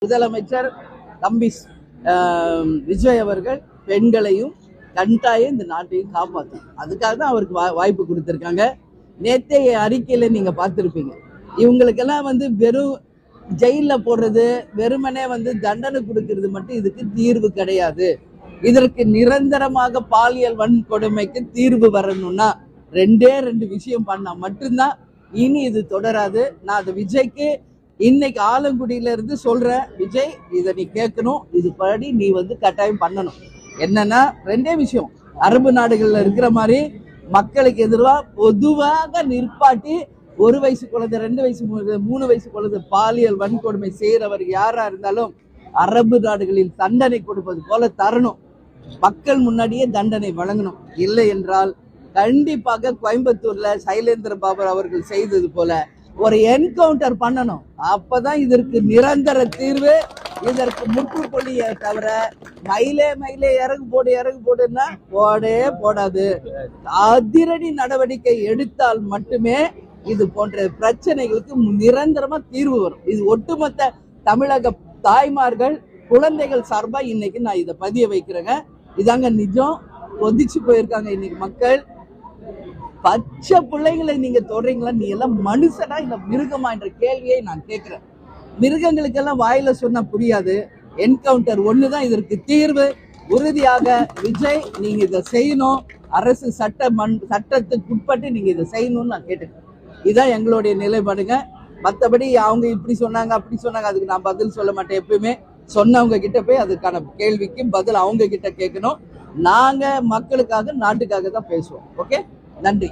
முதலமைச்சர் தம்பி விஜய் அவர்கள் பெண்களையும் கட்டாயம் இந்த நாட்டையும் காப்பாற்றும். அதுக்காக தான் அவருக்கு வாய்ப்பு கொடுத்துருக்காங்க. நேற்றைய அறிக்கையில நீங்க பார்த்துருப்பீங்க, இவங்களுக்கெல்லாம் வெறும் ஜெயில போடுறது, வெறுமனே தண்டனை கொடுக்கறது மட்டும் இதுக்கு தீர்வு கிடையாது. இதற்கு நிரந்தரமாக பாலியல் வன்கொடுமைக்கு தீர்வு வரணும்னா ரெண்டு விஷயம் பண்ணா மட்டும்தான் இனி இது தொடராது. நான் அது விஜய்க்கு இன்னைக்கு ஆலங்குடியில இருந்து சொல்றேன், விஜய் இதை நீ கேட்கணும், இது படி நீ கட்டாயம் பண்ணணும். என்னன்னா ரெண்டே விஷயம், அரபு நாடுகள்ல இருக்கிற மாதிரி மக்களுக்கு எதிராக பொதுவாக நிற்பாட்டி 1 வயசு குழந்தை, 2 வயசு 3 வயசு குழந்தை பாலியல் வன்கொடுமை செய்யறவர் யாரா இருந்தாலும் அரபு நாடுகளில் தண்டனை கொடுப்பது போல தரணும். மக்கள் முன்னாடியே தண்டனை வழங்கணும். இல்லை என்றால் கண்டிப்பாக கோயம்புத்தூர்ல சைலேந்திர பாபு அவர்கள் செய்தது போல ஒரு என்கவுண்டர் பண்ணணும். அப்பதான் இதற்கு நிரந்தர தீர்வு. இதற்கு முற்றுப்புள்ளியை தவிர மயிலே இறகு போடுன்னா போடாது. அதிரடி நடவடிக்கை எடுத்தால் மட்டுமே இது போன்ற பிரச்சனைகளுக்கு நிரந்தரமா தீர்வு வரும். இது ஒட்டுமொத்த தமிழக தாய்மார்கள் குழந்தைகள் சார்பா இன்னைக்கு நான் இதை பதிய வைக்கிறேங்க. இதாங்க நிஜம். கொதிச்சு போயிருக்காங்க இன்னைக்கு மக்கள். பச்சை பிள்ளைங்களை நீங்க தொடறீங்களா? நீ எல்லாம் மனுஷனா இல்ல மிருகமா என்ற கேள்வியை நான் கேட்கிறேன். மிருகங்களுக்கெல்லாம் வாயில சொன்னா புரியாது. என்கவுண்டர் ஒண்ணுதான் இதற்கு தீர்வு. உறுதியாக விஜய் நீங்க இதை செய்யணும். அரசு சட்டத்துக்கு உட்பட்டு நீங்க இதை செய்யணும்னு நான் கேட்டுக்கிறேன். இதுதான் எங்களுடைய நிலைப்பாடுங்க. மற்றபடி அவங்க இப்படி சொன்னாங்க அப்படி சொன்னாங்க அதுக்கு நான் பதில் சொல்ல மாட்டேன். எப்பயுமே சொன்னவங்க கிட்ட போய் அதுக்கான கேள்விக்கு பதில் அவங்க கிட்ட கேட்கணும். நாங்க மக்களுக்காக நாட்டுக்காக தான் பேசுவோம். ஓகே, நன்றி.